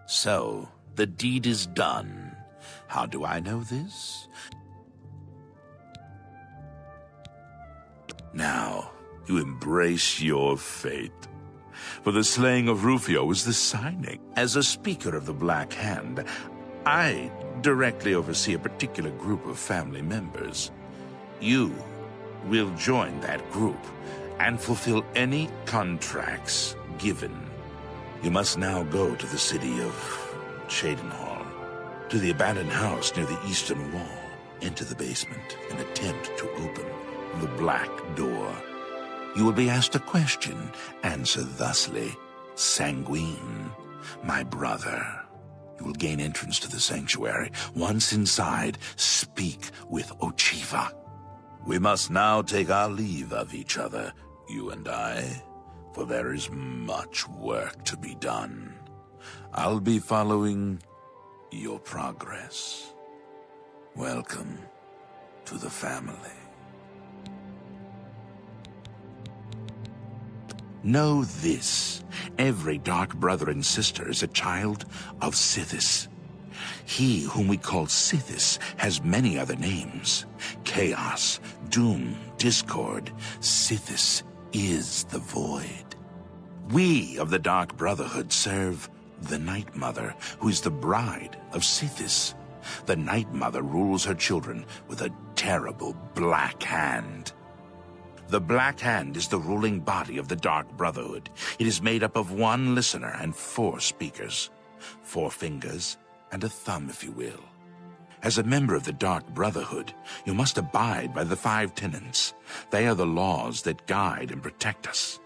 So, the deed is done. How do I know this? Now, you embrace your fate. For the slaying of Rufio is the signing. As a speaker of the Black Hand, I directly oversee a particular group of family members. You will join that group and fulfill any contracts given. You must now go to the city of Cheydinhal, to the abandoned house near the eastern wall. Enter the basement and attempt to open the black door. You will be asked a question. Answer thusly. Sanguine, my brother. You will gain entrance to the sanctuary. Once inside, speak with Ochiva. We must now take our leave of each other, you and I, for there is much work to be done. I'll be following your progress. Welcome to the family. Know this, every dark brother and sister is a child of Sithis. He whom we call Sithis has many other names. Chaos, Doom, Discord. Sithis is the Void. We of the Dark Brotherhood serve the Night Mother, who is the bride of Sithis. The Night Mother rules her children with a terrible black hand. The Black Hand is the ruling body of the Dark Brotherhood. It is made up of one listener and 4 speakers. 4 fingers and a thumb, if you will. As a member of the Dark Brotherhood, you must abide by the 5 tenets. They are the laws that guide and protect us.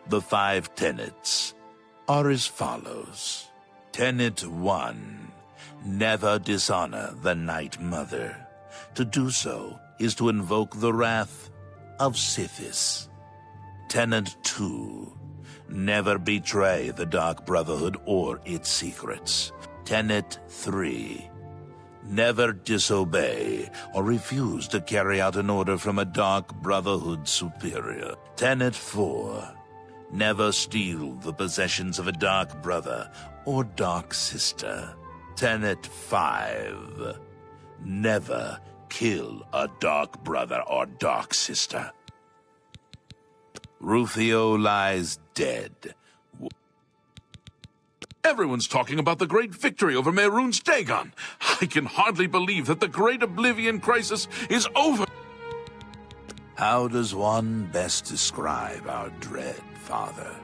The 5 tenets are as follows. Tenet 1. Never dishonor the Night Mother. To do so is to invoke the wrath of Sithis. Tenet 2. Never betray the Dark Brotherhood or its secrets. Tenet 3. Never disobey or refuse to carry out an order from a Dark Brotherhood superior. Tenet 4. Never steal the possessions of a Dark Brother or Dark Sister. Tenet 5. Never kill a Dark Brother or Dark Sister. Rufio lies dead. Everyone's talking about the great victory over Mehrunes Dagon. I can hardly believe that the Great Oblivion Crisis is over. How does one best describe our dread, Father?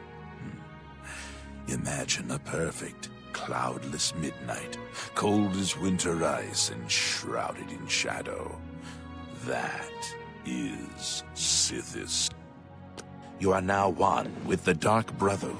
Imagine a perfect, cloudless midnight, cold as winter ice and shrouded in shadow. That is Sithis. You are now one with the Dark Brotherhood.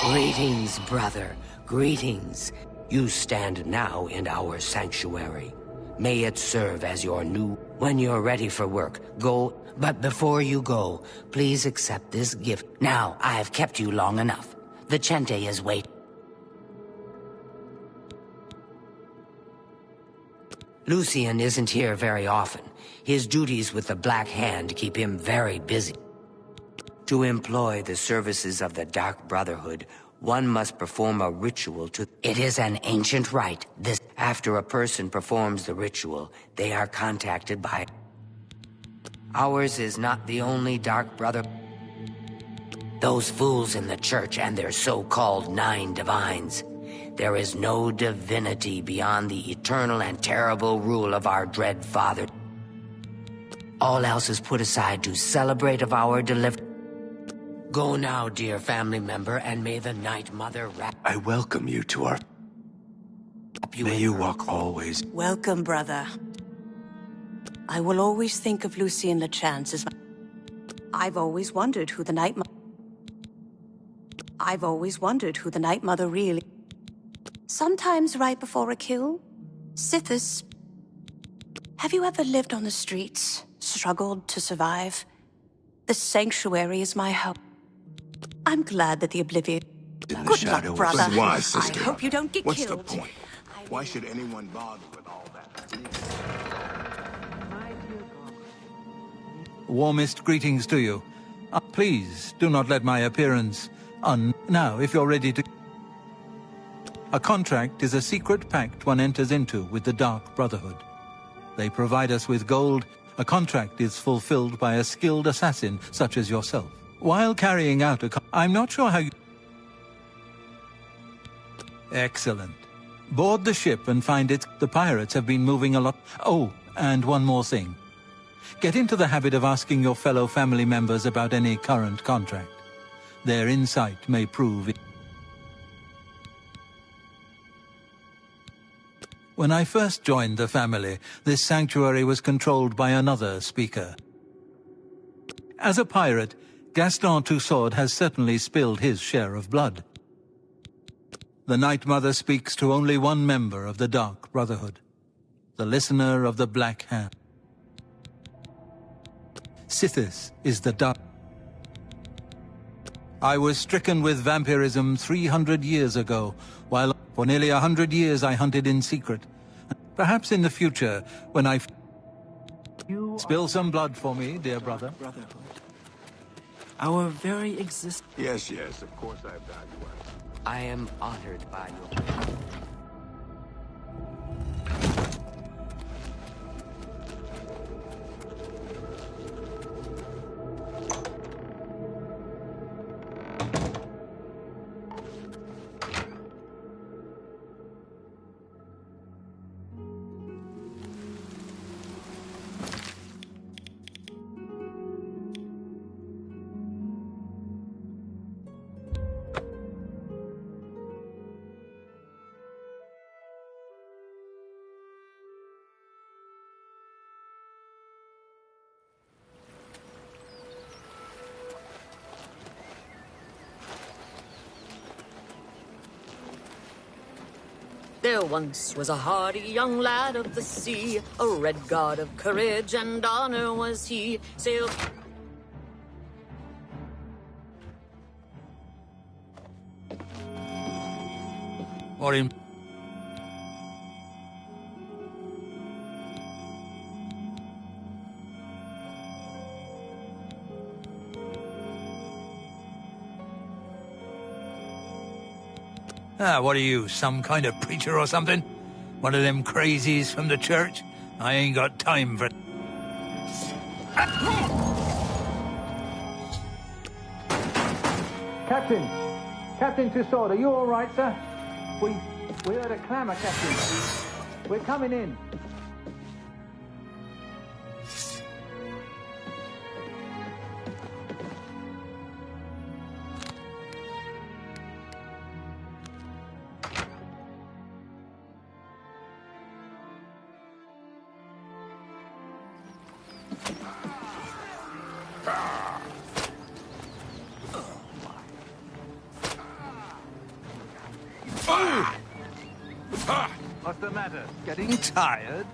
Greetings, brother. Greetings. You stand now in our sanctuary. May it serve as your new... When you're ready for work, go... But before you go, please accept this gift. Now, I have kept you long enough. The Chente is waiting. Lucian isn't here very often. His duties with the Black Hand keep him very busy. To employ the services of the Dark Brotherhood, one must perform a ritual to... It is an ancient rite. After a person performs the ritual, they are contacted by... Ours is not the only Dark Brother... Those fools in the church and their so-called 9 divines. There is no divinity beyond the eternal and terrible rule of our dread father. All else is put aside to celebrate of our deliverance. Go now, dear family member, and may the Night Mother wrap I welcome you to our... you May in you her walk always... Welcome, brother. I will always think of Lucien Lechance as my... I've always wondered who the Night Mother really... Sometimes right before a kill, Sithis... Have you ever lived on the streets, struggled to survive? The Sanctuary is my home. I'm glad that the Oblivion... In the Good shadow luck, brother. of... Why, sister? I hope you don't get What's killed. the point? Why should anyone bother with all that? Warmest greetings to you. Please, do not let my appearance Now, if you're ready to... A contract is a secret pact one enters into with the Dark Brotherhood. They provide us with gold. A contract is fulfilled by a skilled assassin such as yourself. While carrying out I'm not sure how you... Excellent. Board the ship and find it. The pirates have been moving a lot. Oh, and one more thing. Get into the habit of asking your fellow family members about any current contract. Their insight may prove it. When I first joined the family, this sanctuary was controlled by another speaker. As a pirate, Gaston Tussaud has certainly spilled his share of blood. The Night Mother speaks to only one member of the Dark Brotherhood, the Listener of the Black Hand. Sithis is the Dark. I was stricken with vampirism 300 years ago, while for nearly 100 years I hunted in secret. Perhaps in the future, when I... Spill some blood for me, dear brother. Brotherhood. Our very existence. Yes, yes, of course I value it. I am honored by your... There once was a hardy young lad of the sea, a red god of courage and honor was he. Sailed... Or in... what are you, some kind of preacher or something? One of them crazies from the church? I ain't got time for... Captain! Captain Tussaud, are you all right, sir? We heard a clamour, Captain. We're coming in. What's the matter? Getting tired?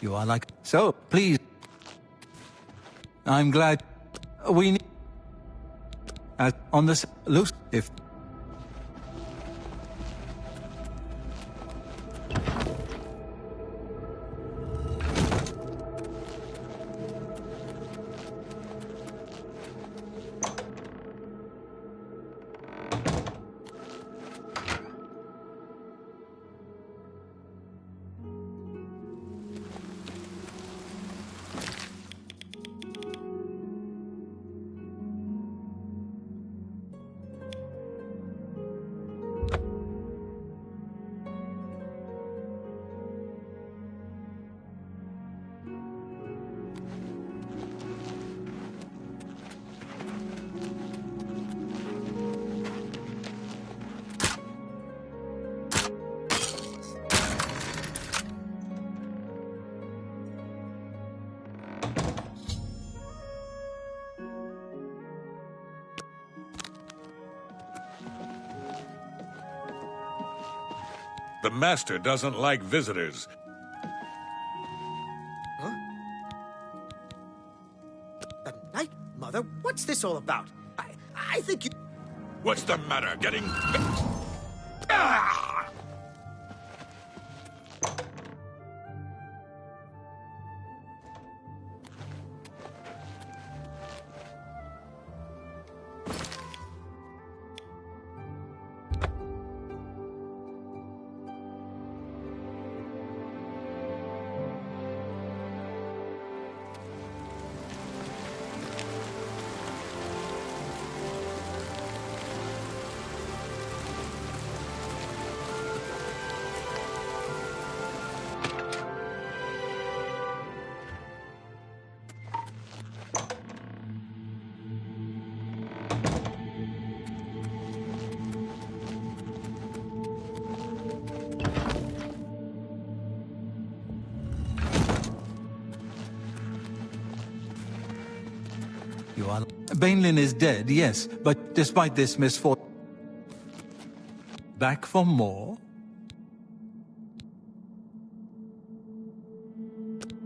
You are like... So, please. I'm glad we need... As on this loose, if... The Master doesn't like visitors. Huh? The Night Mother? What's this all about? I think you... What's the matter? Getting... You are... Bainlin is dead, yes, but despite this misfortune... Back for more?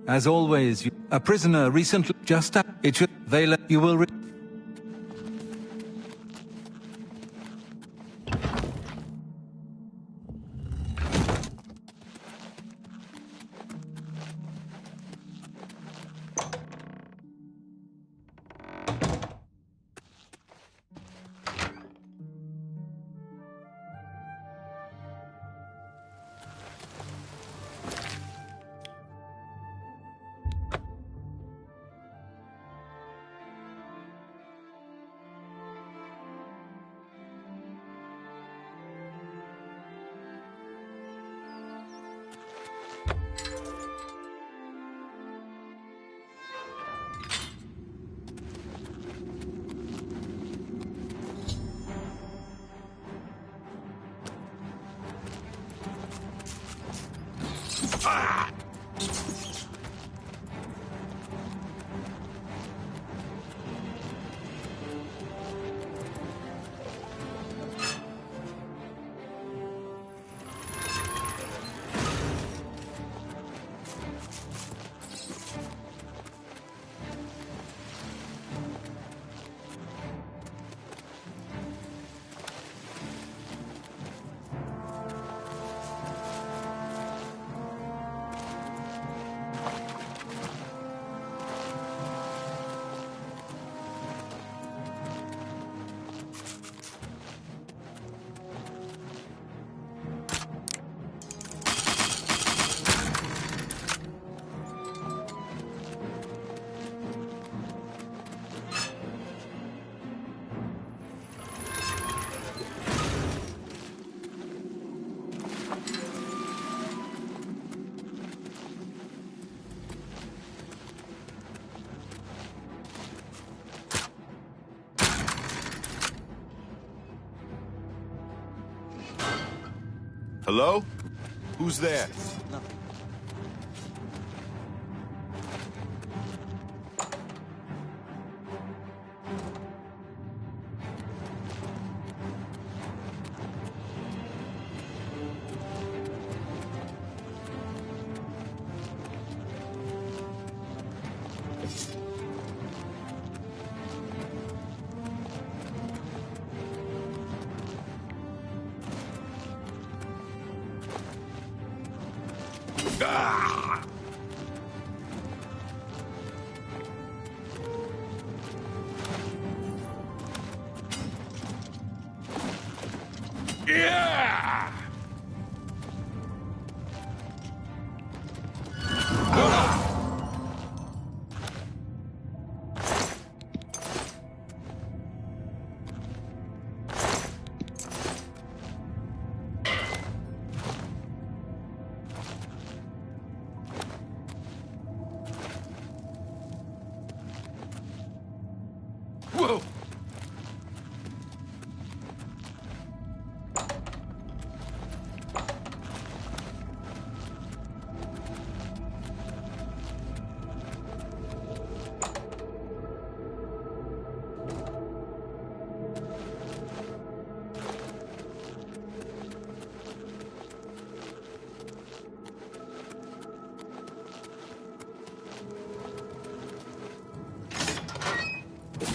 As always, a prisoner recently... Just... It should... Vela, you will... Hello? Who's there? Yeah! Whoa!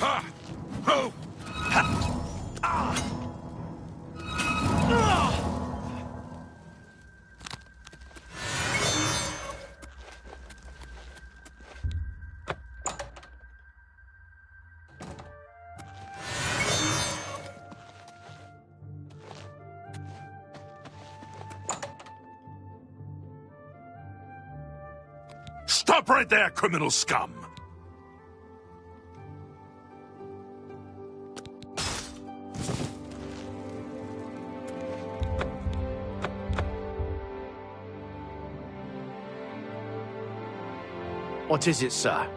Ha! Ho! Stop right there, criminal scum! What is it, sir?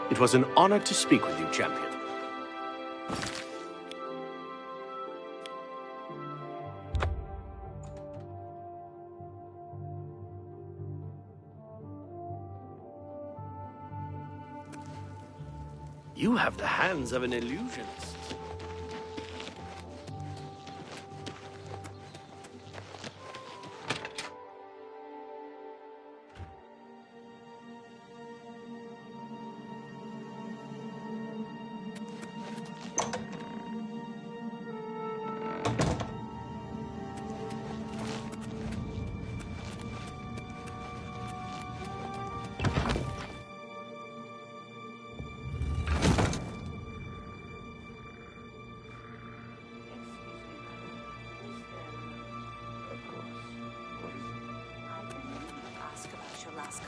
It was an honor to speak with you, champion. You have the hands of an illusionist.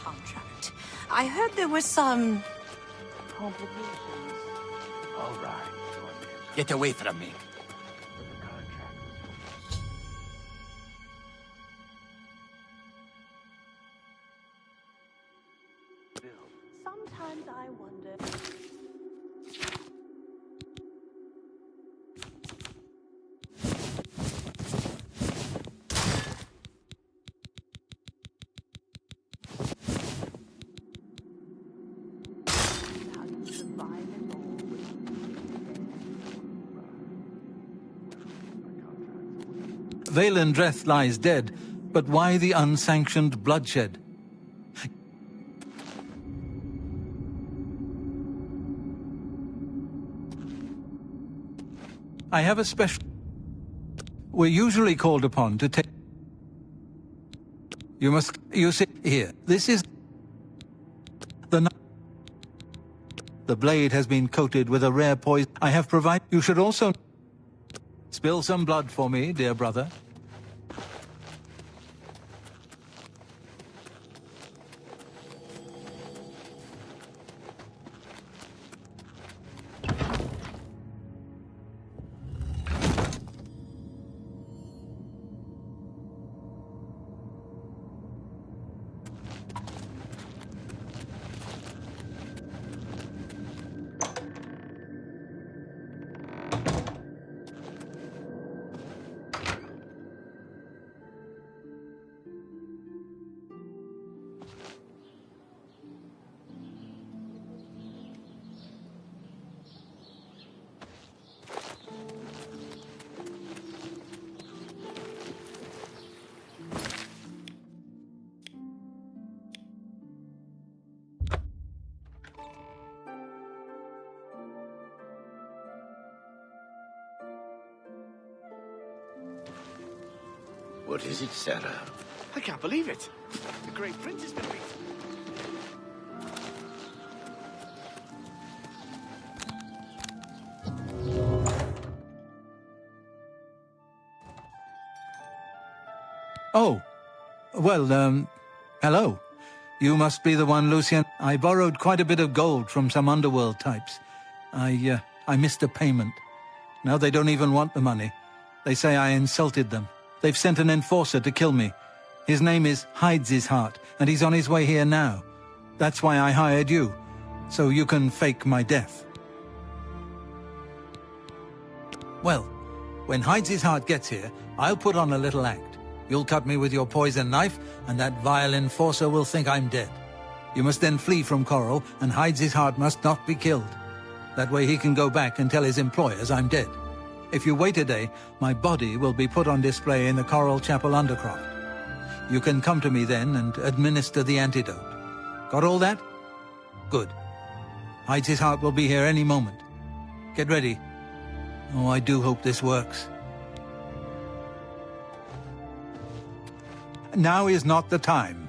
Contract. I heard there were some complications. All right. Get away from me. Sometimes I wonder. Vaylin Dreth lies dead, but why the unsanctioned bloodshed? I have a special... We're usually called upon to take... You sit here. This is... The blade has been coated with a rare poison. I have provided... You should also... Spill some blood for me, dear brother. What is it, Sarah? I can't believe it. The Great Prince has been beaten. Oh, well, hello. You must be the one, Lucien. I borrowed quite a bit of gold from some underworld types. I missed a payment. Now they don't even want the money. They say I insulted them. They've sent an enforcer to kill me. His name is Hides His Heart, and he's on his way here now. That's why I hired you, so you can fake my death. Well, when Hides His Heart gets here, I'll put on a little act. You'll cut me with your poison knife, and that vile enforcer will think I'm dead. You must then flee from Coral, and Hides His Heart must not be killed. That way he can go back and tell his employers I'm dead. If you wait a day, my body will be put on display in the Coral Chapel Undercroft. You can come to me then and administer the antidote. Got all that? Good. Hides His Heart will be here any moment. Get ready. Oh, I do hope this works. Now is not the time.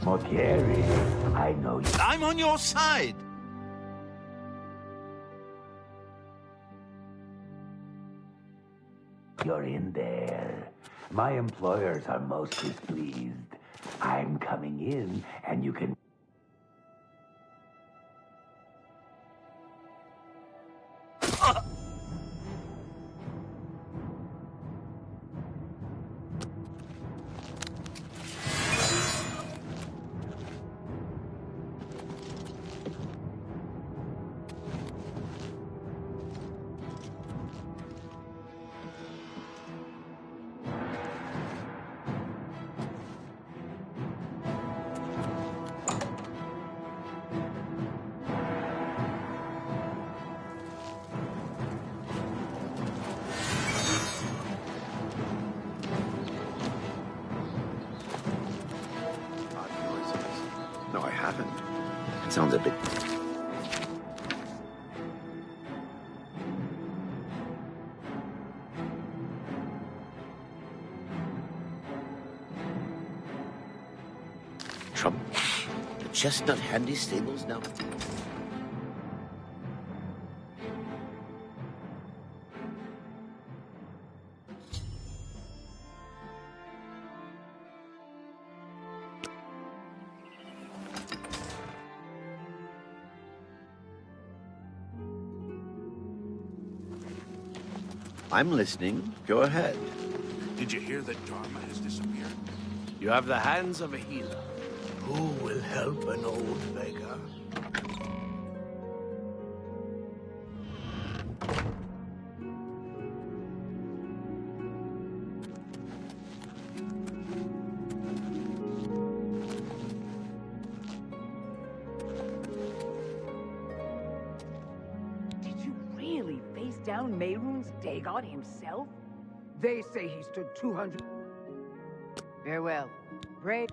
Mokeri, I know you. I'm on your side. You're in there. My employers are most displeased. I'm coming in, and you can... No, I haven't. It sounds a bit... Trump, the Chestnut Handy Stables now. I'm listening. Go ahead. Did you hear that Dharma has disappeared? You have the hands of a healer. Who will help an old beggar? Did you really face down Mehrunes Dagon himself? They say he stood 200... Farewell. Brave.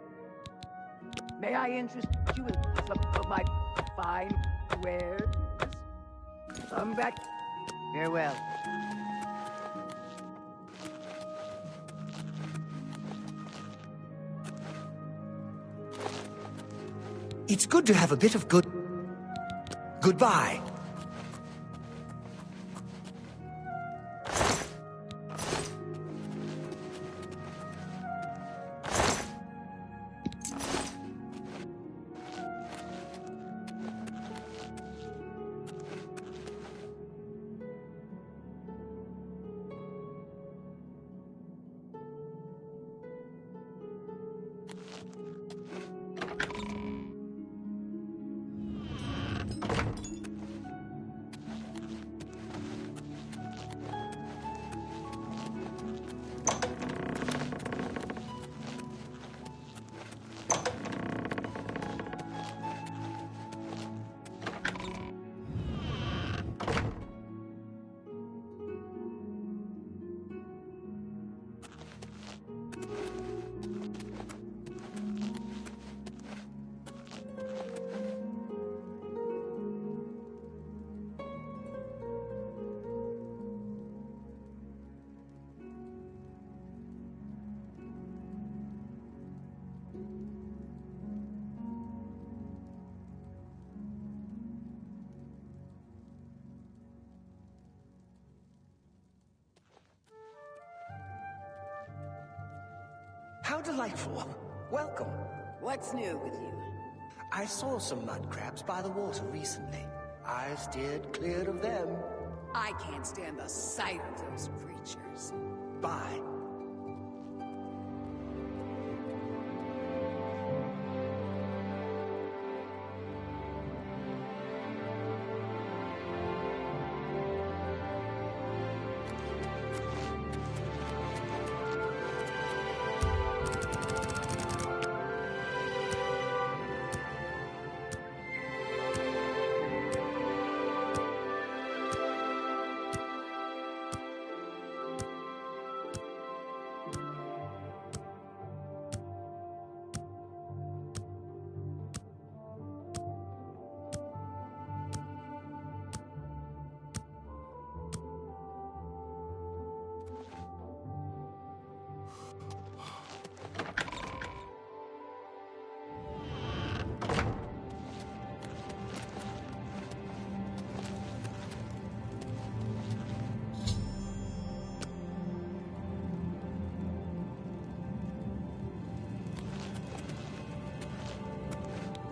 May I interest you in some of my fine wares? Come back. Farewell. It's good to have a bit of goodbye. How delightful. Welcome. What's new with you? I saw some mud crabs by the water recently. I steered clear of them. I can't stand the sight of those creatures. Bye.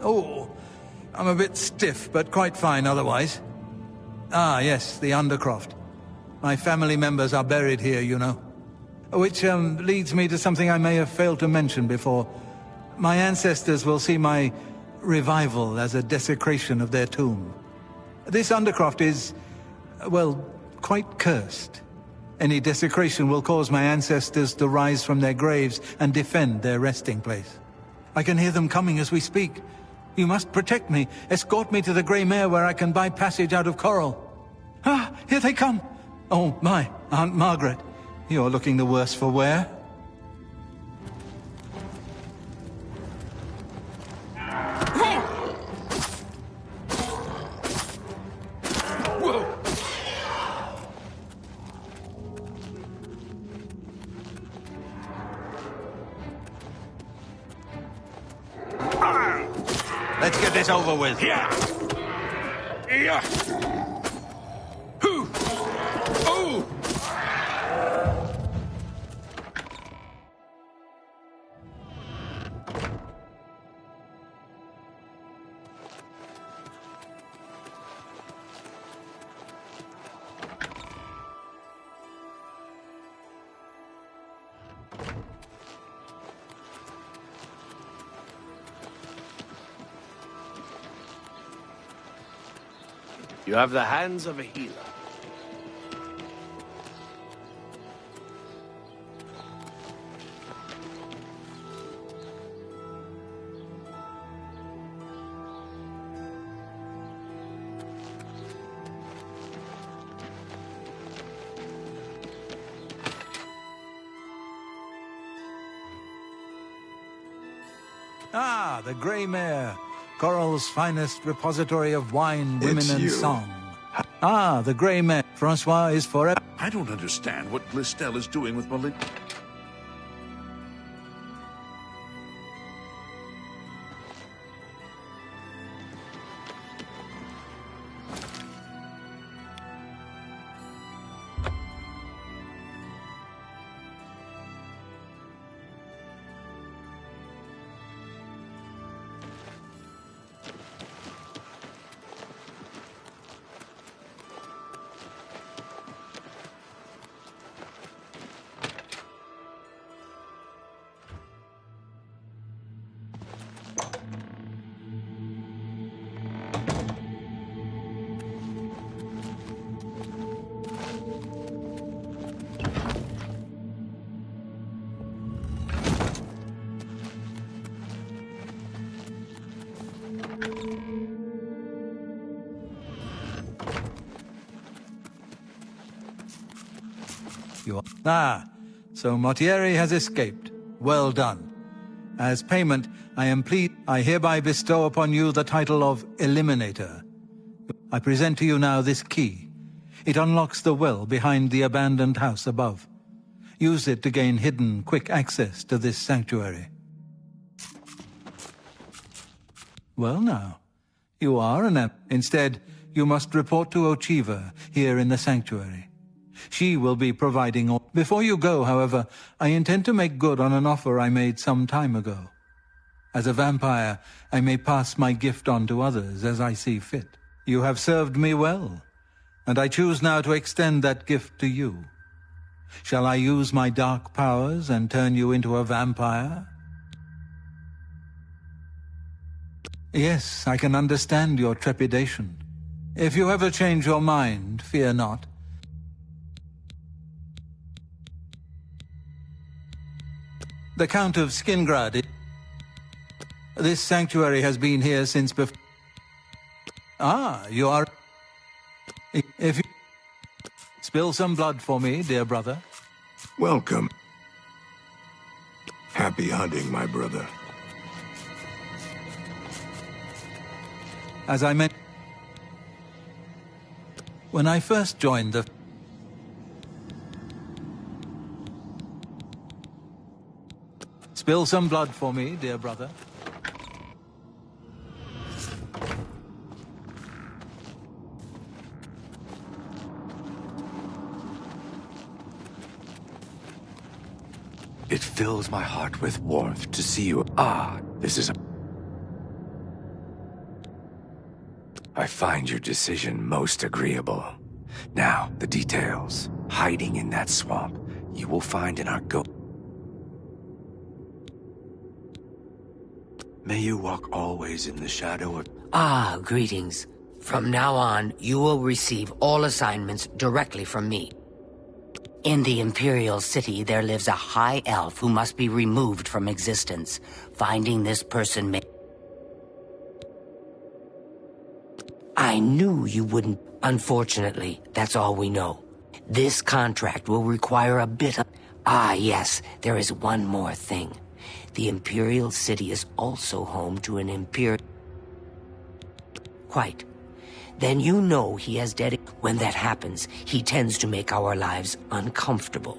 Oh, I'm a bit stiff, but quite fine otherwise. Ah, yes, the Undercroft. My family members are buried here, you know. Which leads me to something I may have failed to mention before. My ancestors will see my revival as a desecration of their tomb. This Undercroft is, well, quite cursed. Any desecration will cause my ancestors to rise from their graves and defend their resting place. I can hear them coming as we speak. You must protect me. Escort me to the Grey Mare where I can buy passage out of Coral. Ah, here they come. Oh, my, Aunt Margaret. You're looking the worse for wear. Let's get this over with. Yeah. Yeah. Hoo. Oh. You have the hands of a healer. Ah, the Grey Mare. Coral's finest repository of wine, women, It's and you. song. Ah, the Grey Mare. Francois is forever. I don't understand what Glistel is doing with Melinda. Ah, so Mortieri has escaped. Well done. As payment, I hereby bestow upon you the title of Eliminator. I present to you now this key. It unlocks the well behind the abandoned house above. Use it to gain hidden, quick access to this sanctuary. Well now, you are an Instead, you must report to Ochiva here in the sanctuary. She will be providing all... Before you go, however, I intend to make good on an offer I made some time ago. As a vampire, I may pass my gift on to others as I see fit. You have served me well, and I choose now to extend that gift to you. Shall I use my dark powers and turn you into a vampire? Yes, I can understand your trepidation. If you ever change your mind, fear not. The Count of Skingrad. This sanctuary has been here since before. Ah, you are... If you... Spill some blood for me, dear brother. Welcome. Happy hunting, my brother. As I meant... When I first joined the... Spill some blood for me, dear brother. It fills my heart with warmth to see you. Ah, this is a... I find your decision most agreeable. Now, the details. Hiding in that swamp, you will find in our May you walk always in the shadow of... Ah, greetings. From now on, you will receive all assignments directly from me. In the Imperial City, there lives a high elf who must be removed from existence. Finding this person may... I knew you wouldn't. Unfortunately, that's all we know. This contract will require a bit of... Ah, yes, there is one more thing. The Imperial City is also home to an Imperial... Quite. Then you know he has dedicated... When that happens, he tends to make our lives uncomfortable.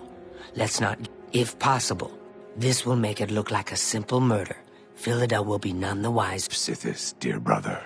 Let's not... If possible, this will make it look like a simple murder. Philida will be none the wiser. Sithis, dear brother.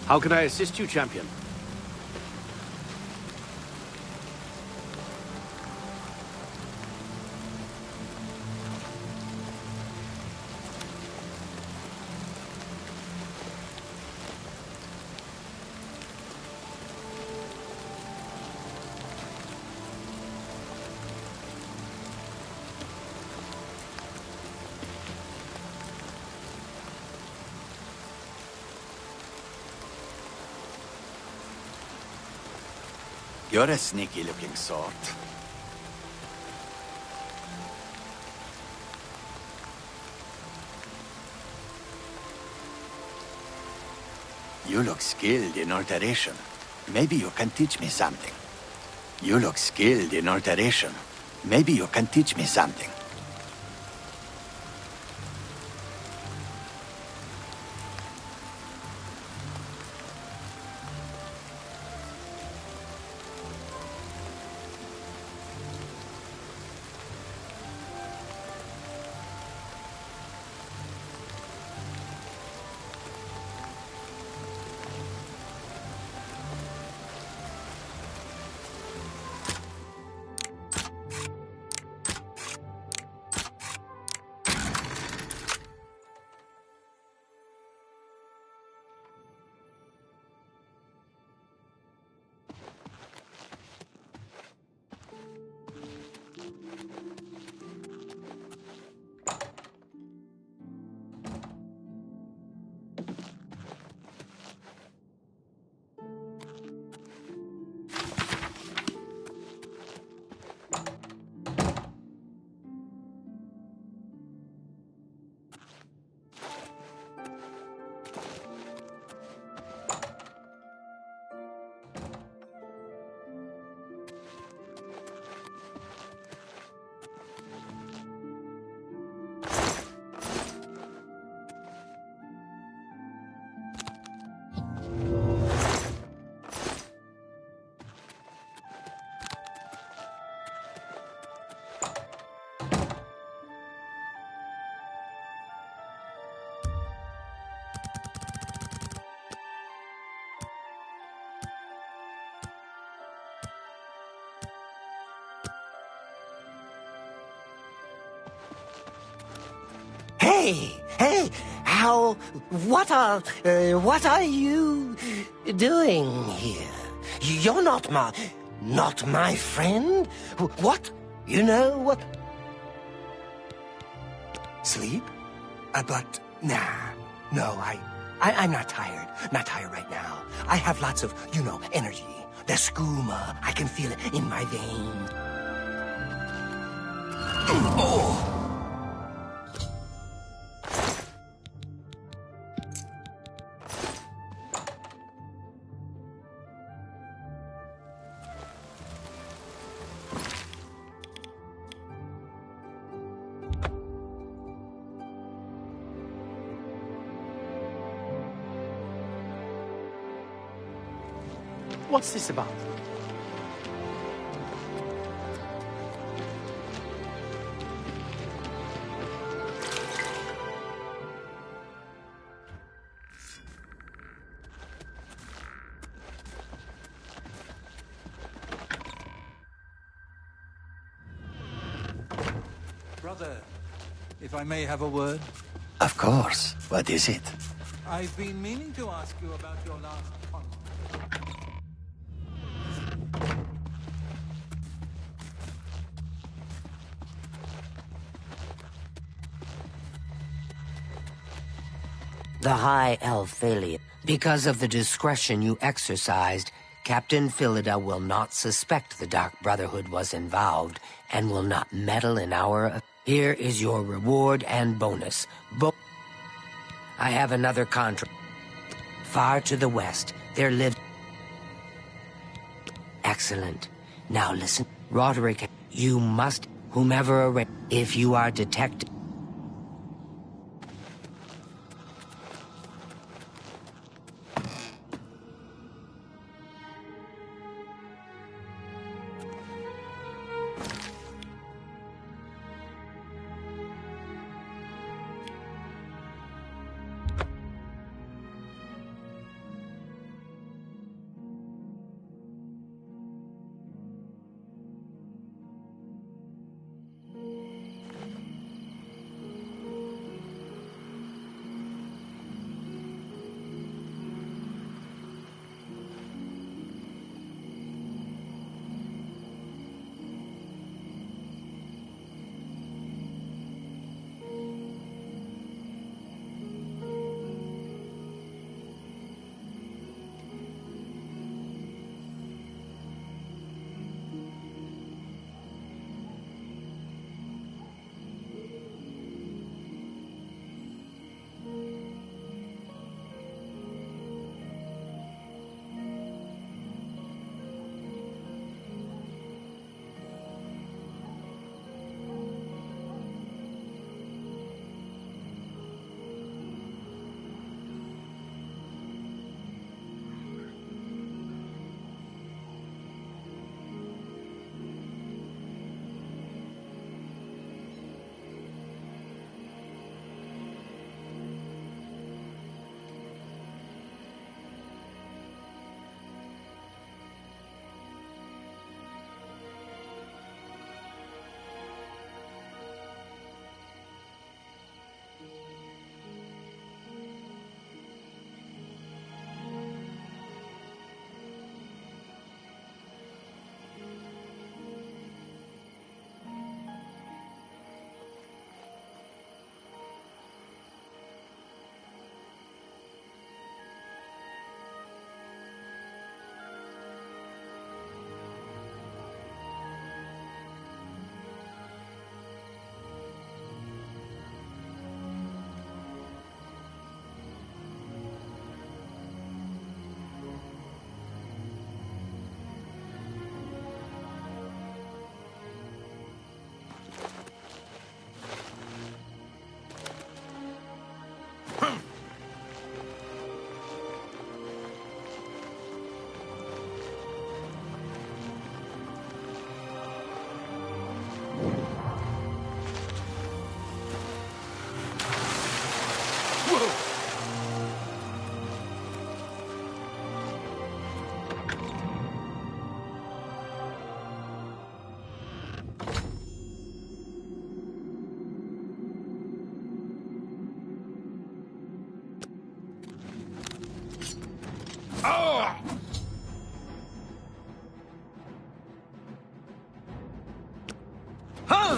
How can I assist you, champion? You're a sneaky-looking sort. You look skilled in alteration. Maybe you can teach me something. You look skilled in alteration. Maybe you can teach me something. Hey, what are you doing here? You're not my friend? What? You know what? Sleep? But, nah. No, I'm not tired. Not tired right now. I have lots of, energy. The skooma. I can feel it in my veins. Oh! What's this about? Brother, if I may have a word? Of course. What is it? I've been meaning to ask you about your last contract. The High Elf Thalia. Because of the discretion you exercised, Captain Philida will not suspect the Dark Brotherhood was involved and will not meddle in our... Here is your reward and bonus. I have another contract. Far to the west, there lived... Excellent. Now listen. Roderick, you must... Whomever arrange... If you are detected...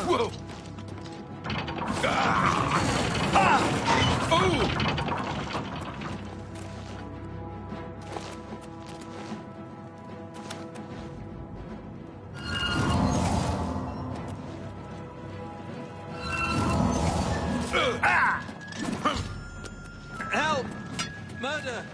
Whoa! Help! Murder!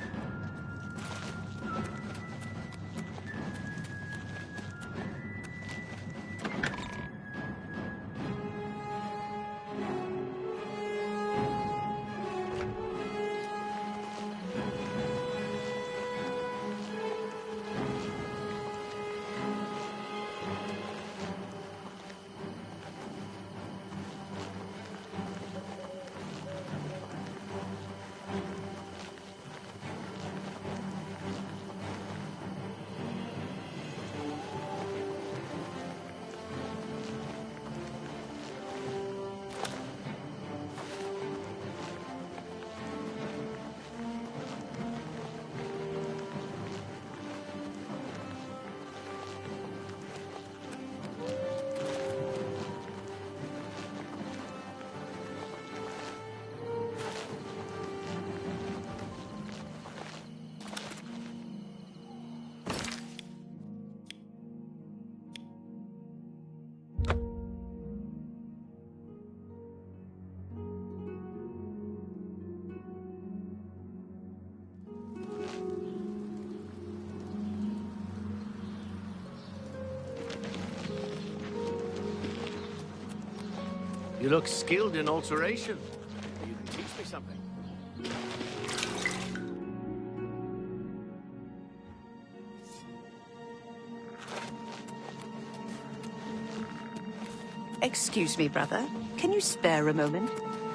You look skilled in alteration. You can teach me something. Excuse me, brother. Can you spare a moment?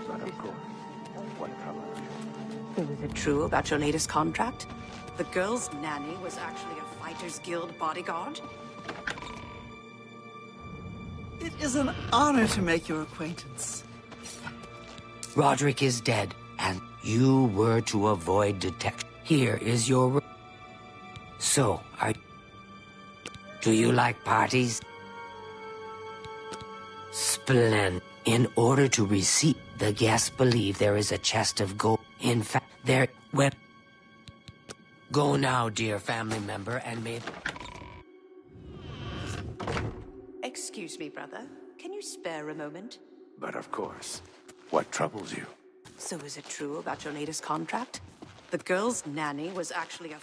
But of course. What trouble? Is it true about your latest contract? The girl's nanny was actually a Fighters Guild bodyguard? It is an honor to make your acquaintance. Roderick is dead, and you were to avoid detection. Here is your... So, do you like parties? Splendid. In order to receive, the guests believe there is a chest of gold. In fact, there... Go now, dear family member, and may... Excuse me, brother. Can you spare a moment? But of course. What troubles you? So is it true about your latest contract? The girl's nanny was actually a...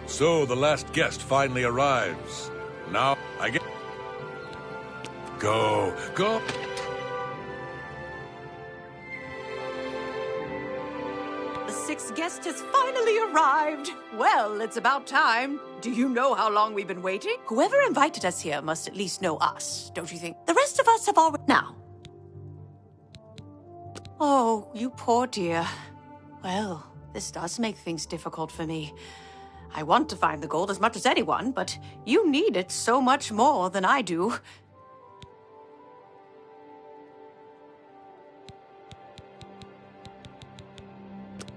So the last guest finally arrives. Now I get... Go. The sixth guest has finally arrived. Well, it's about time. Do you know how long we've been waiting? Whoever invited us here must at least know us, don't you think? The rest of us have already... Now. Oh, you poor dear. Well, this does make things difficult for me. I want to find the gold as much as anyone, but you need it so much more than I do.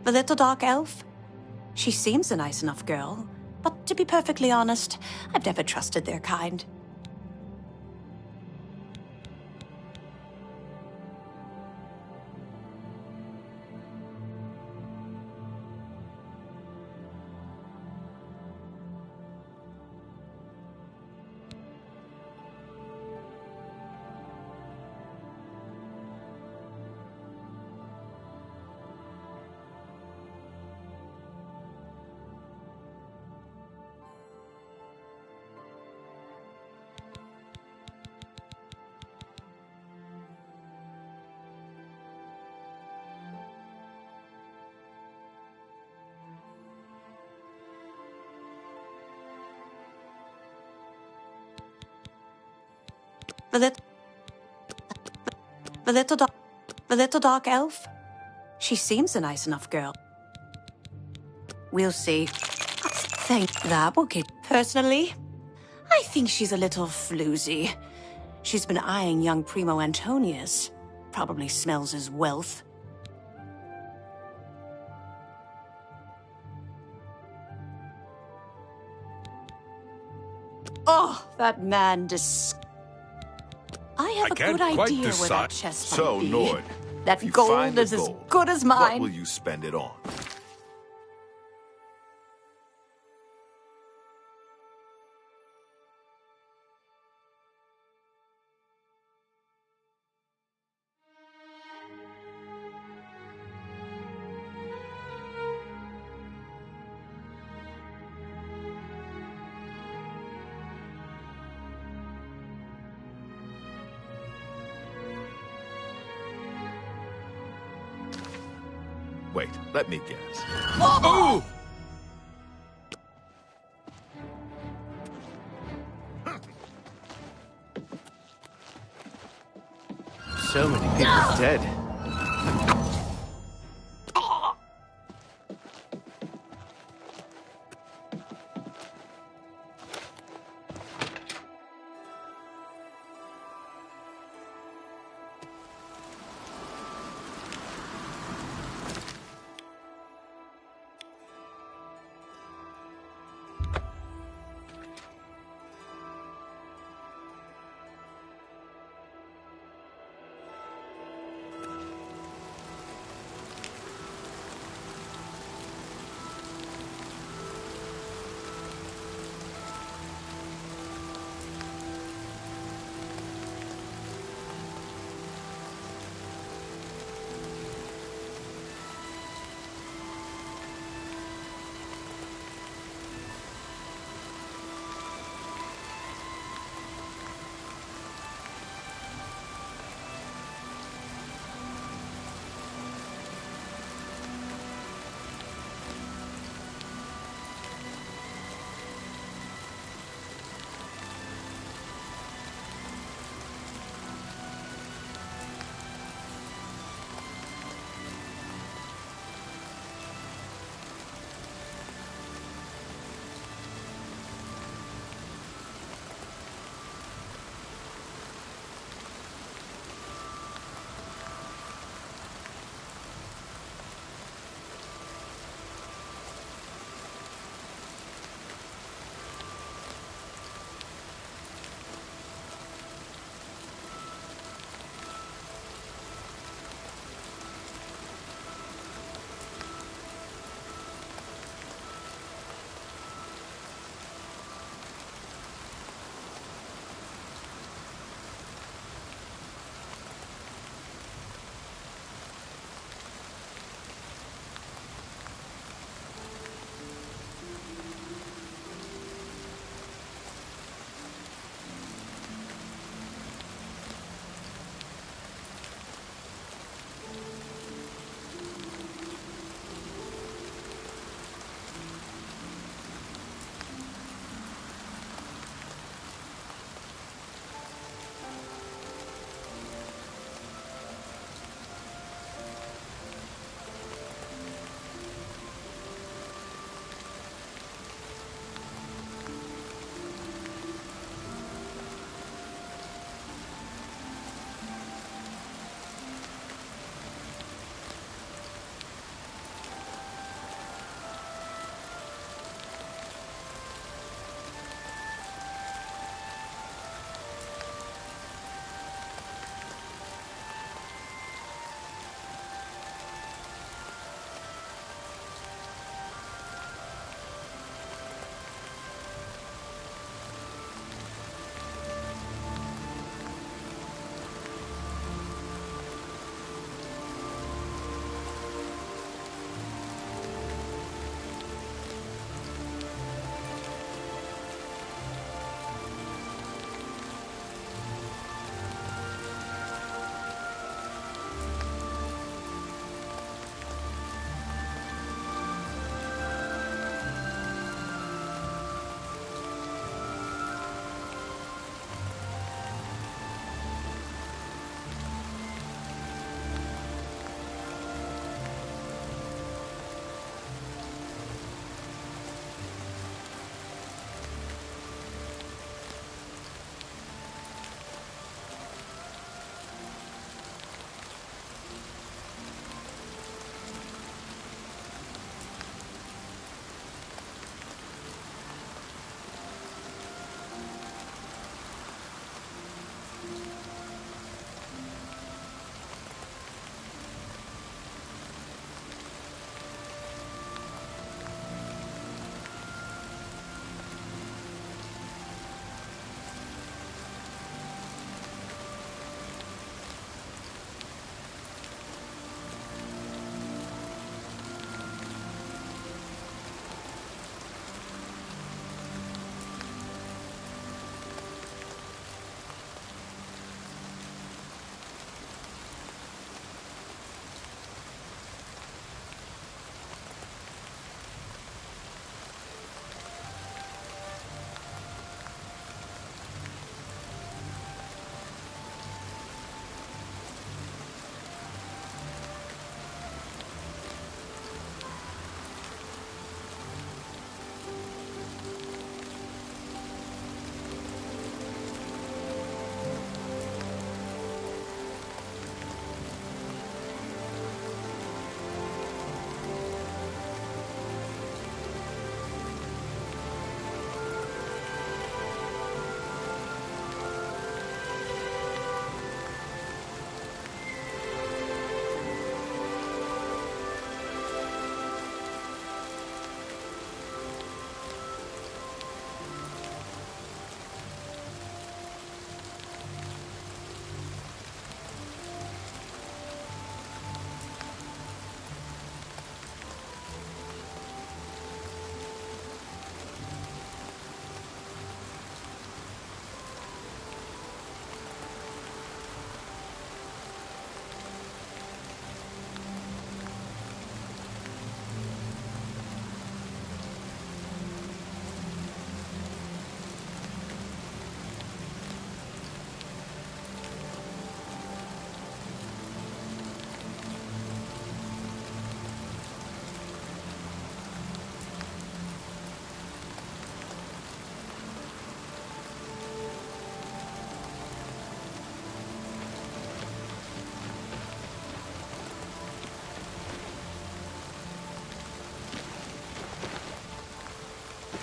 The little dark elf? She seems a nice enough girl, but to be perfectly honest, I've never trusted their kind. The little dark elf? She seems a nice enough girl. We'll see. Think that will get... Personally, I think she's a little floozy. She's been eyeing young Primo Antonius. probably smells his wealth. Oh, that man I have a can't good quite idea where decide. that chest So, might be. Nord, That if you gold find the is as gold, good as what mine. will you spend it on? Wait, let me guess. Oh! So many people dead.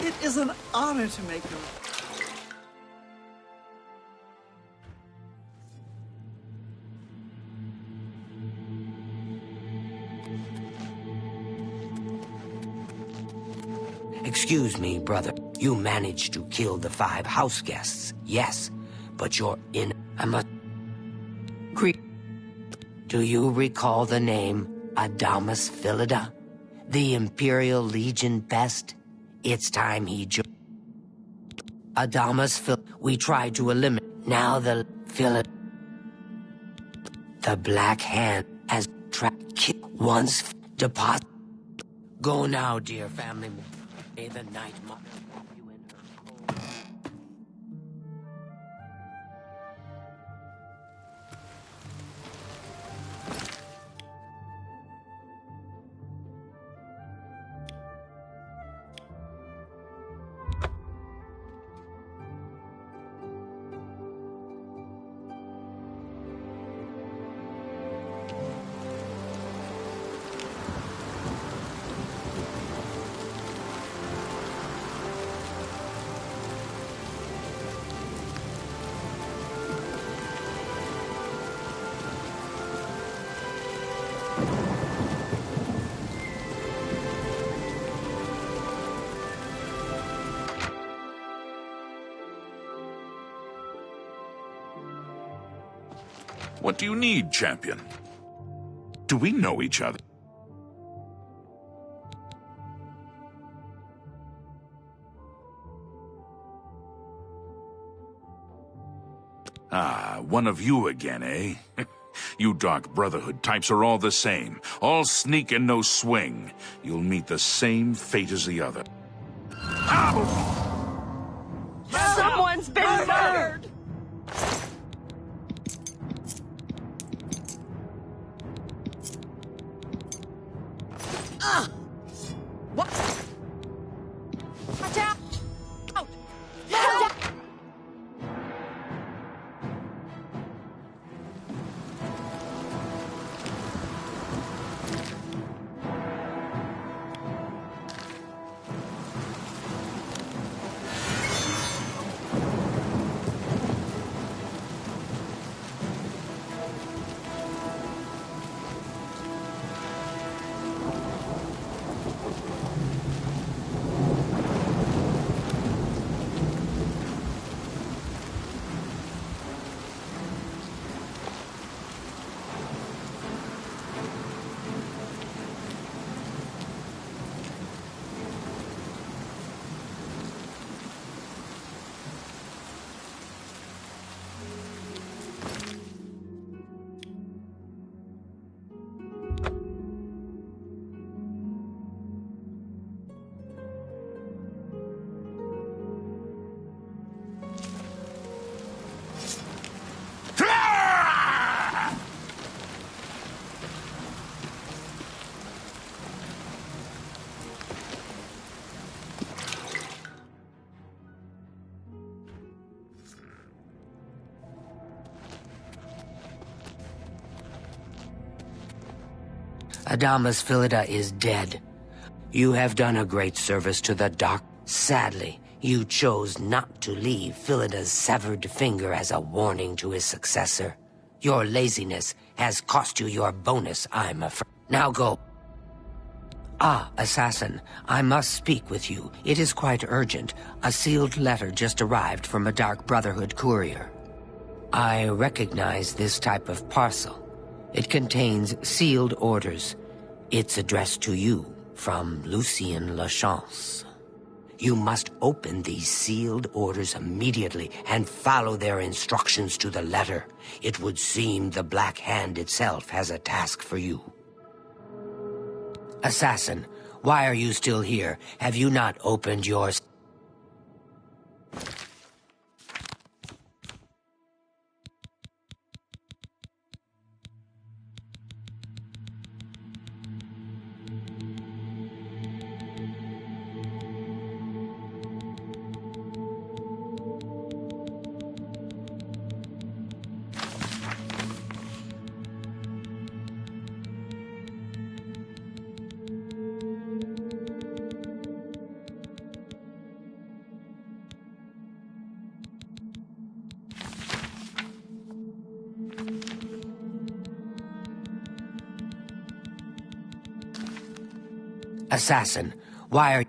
It is an honor to make your... Excuse me, brother. You managed to kill the 5 house guests, yes, but you're in... I must... Do you recall the name Adamus Philida? The Imperial Legion pest? It's time he joined. Adamus Philida. We tried to eliminate... Now the Philida... The Black Hand has tracked once deposit. Go now, dear family. May the night mother help you in her home. What do you need, champion? Do we know each other? Ah, one of you again, eh? You Dark Brotherhood types are all the same. All sneak and no swing. You'll meet the same fate as the other. Someone's been murdered! What? Watch out! Help! Adamus Philida is dead. You have done a great service to the Dark. Sadly, you chose not to leave Philida's severed finger as a warning to his successor. Your laziness has cost you your bonus, I'm afraid. Now go. Ah, Assassin, I must speak with you. It is quite urgent. A sealed letter just arrived from a Dark Brotherhood courier. I recognize this type of parcel. It contains sealed orders. It's addressed to you from Lucien Lachance. You must open these sealed orders immediately and follow their instructions to the letter. It would seem the Black Hand itself has a task for you. Assassin, why are you still here? Have you not opened yours? Assassin, why are...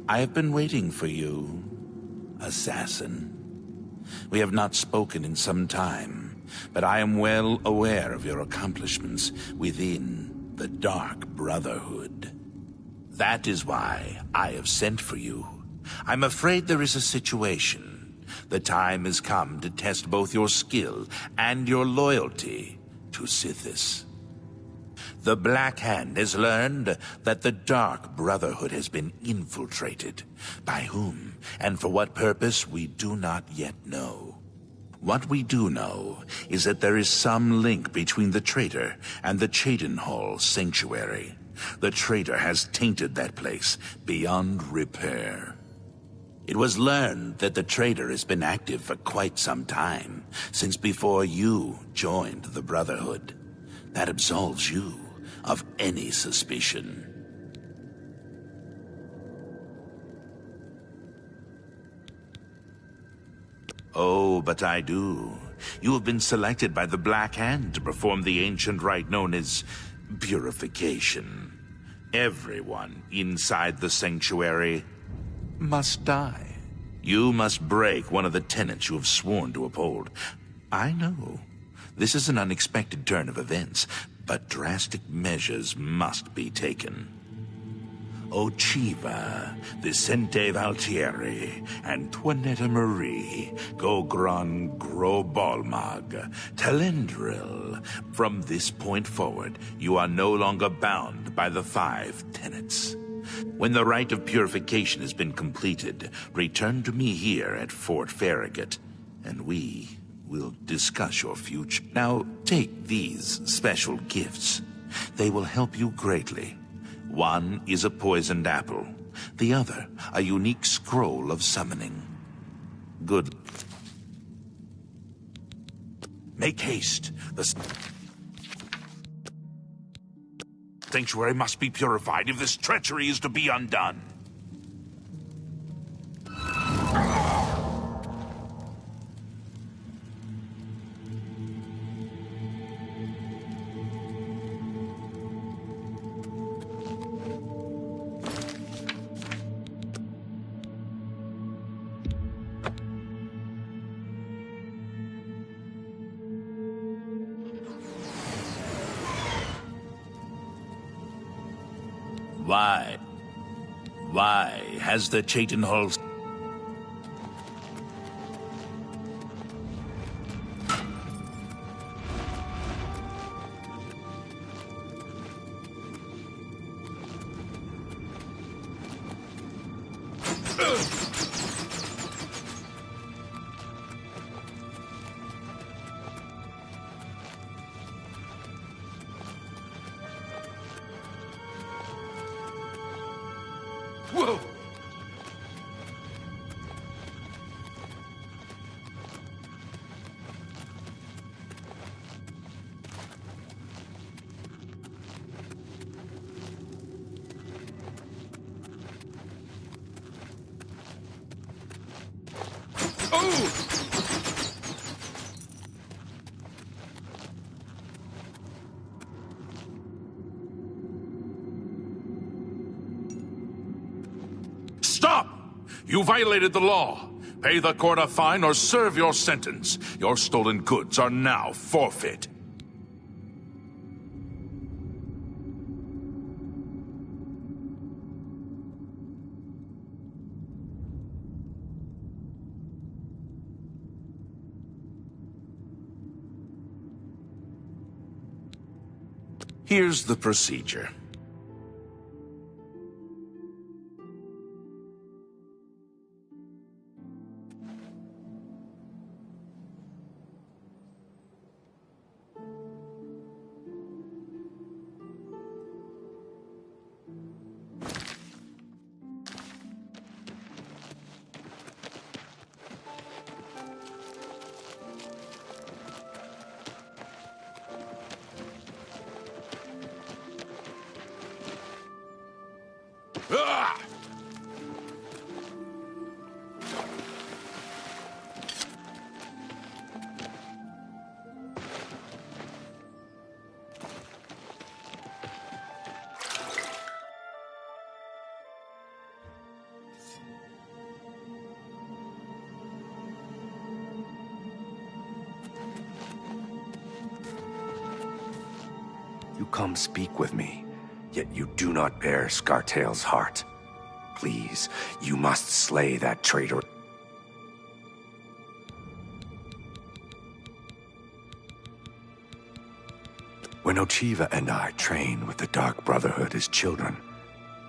I have been waiting for you, assassin. We have not spoken in some time, but I am well aware of your accomplishments within the Dark Brotherhood. That is why I have sent for you. I'm afraid there is a situation. The time has come to test both your skill and your loyalty to Sithis. The Black Hand has learned that the Dark Brotherhood has been infiltrated. By whom and for what purpose, we do not yet know. What we do know is that there is some link between the traitor and the Cheydinhal Sanctuary. The traitor has tainted that place beyond repair. It was learned that the traitor has been active for quite some time, since before you joined the Brotherhood. That absolves you of any suspicion. Oh, but I do. You have been selected by the Black Hand to perform the ancient rite known as purification. Everyone inside the sanctuary must die. You must break one of the tenets you have sworn to uphold. I know. This is an unexpected turn of events, but drastic measures must be taken. Ochiva, Vicente Valtieri, Antoinetta Marie, Gogron Grobalmag, Telendril. From this point forward, you are no longer bound by the 5 tenets. When the rite of purification has been completed, return to me here at Fort Farragut, and we will discuss your future. Now, take these special gifts. They will help you greatly. One is a poisoned apple. The other, a unique scroll of summoning. Good. Make haste. The sanctuary must be purified if this treachery is to be undone. Why has the Cheydinhal... Whoa! Stop! You violated the law. Pay the court a fine or serve your sentence. Your stolen goods are now forfeit. Here's the procedure. Ah! You come speak with me, yet you do not bear Scartail's heart. Please, you must slay that traitor. When Ochiva and I trained with the Dark Brotherhood as children,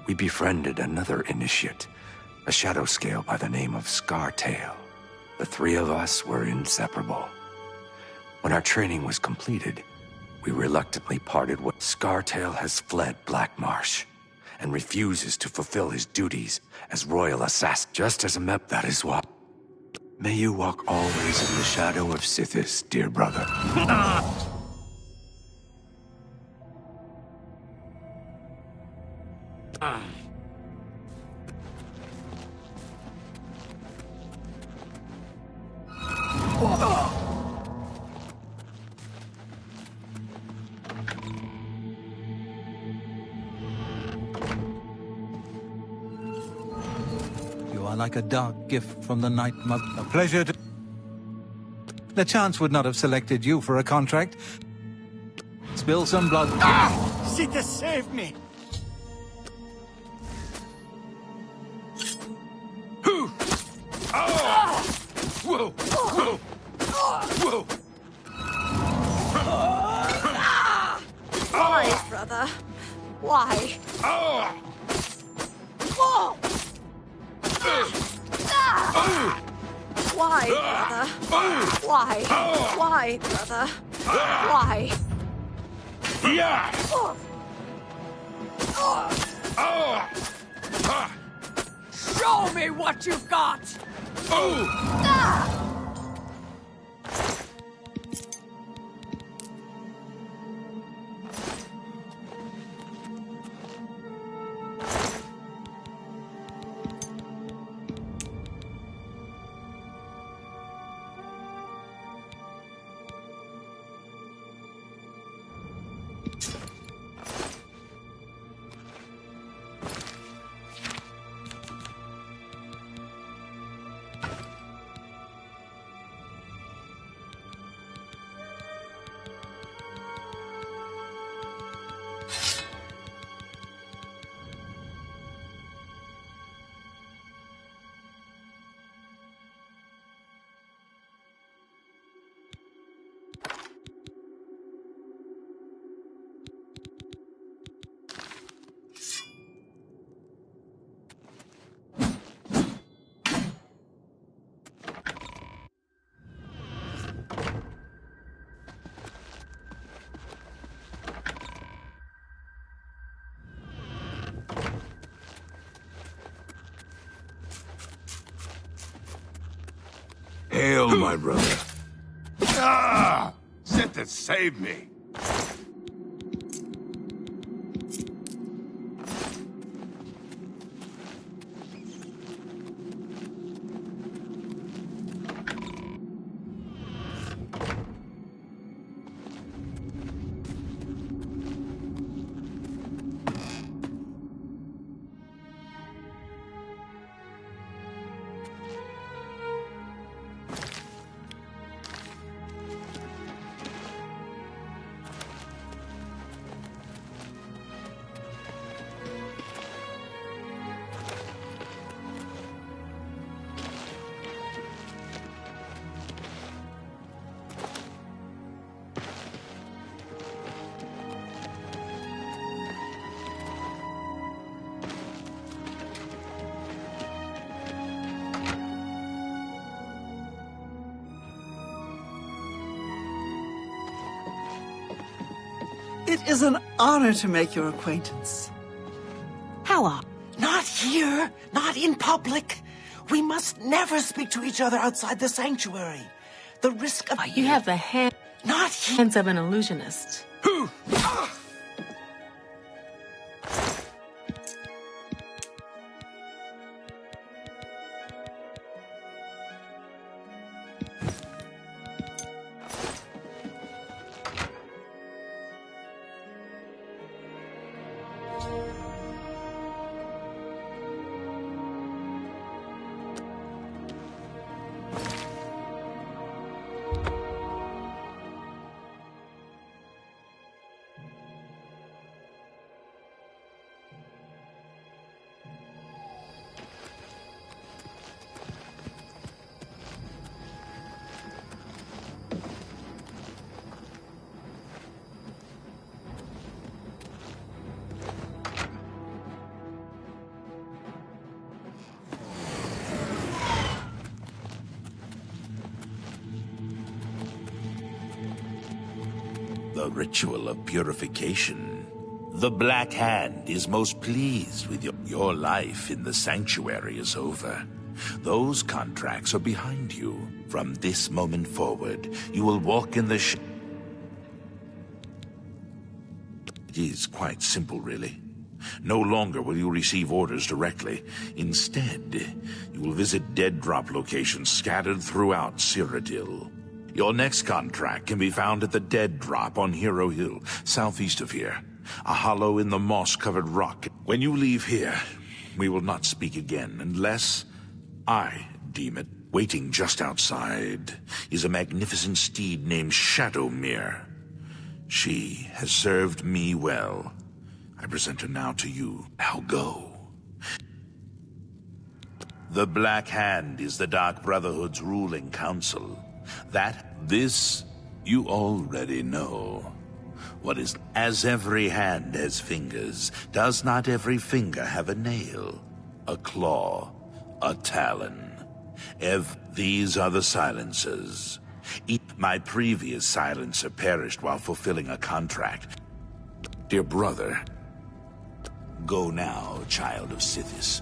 we befriended another initiate, a shadow scale by the name of Scartail. The three of us were inseparable. When our training was completed, we reluctantly parted ways. Scartail has fled Black Marsh and refuses to fulfill his duties as royal assassin. Just as a mep, that is why. May you walk always in the shadow of Sithis, dear brother. You are like a dark gift from the Night Mother. A pleasure to... The chance would not have selected you for a contract. Spill some blood. Sita saved me! Whoa! Whoa! Whoa! Why, brother? Why? Whoa! Why, brother? Why? Why, brother? Why? Yeah! Show me what you've got! my brother. Ah! Sithis, save me! It is an honor to make your acquaintance. How are? Not here. Not in public. We must never speak to each other outside the sanctuary. The risk of... You have the Not here. hands of an illusionist. The ritual of purification. The Black Hand is most pleased with your life in the sanctuary is over. Those contracts are behind you. From this moment forward, you will walk in the It is quite simple, really. No longer will you receive orders directly. Instead, you will visit dead drop locations scattered throughout Cyrodiil. Your next contract can be found at the Dead Drop on Hero Hill, southeast of here. A hollow in the moss-covered rock. When you leave here, we will not speak again unless I deem it. Waiting just outside is a magnificent steed named Shadowmere. She has served me well. I present her now to you. Now go. The Black Hand is the Dark Brotherhood's ruling council. This you already know. What is, as every hand has fingers, does not every finger have a nail, a claw, a talon? These are the silencers. My previous silencer perished while fulfilling a contract. Dear brother, go now, child of Sithis.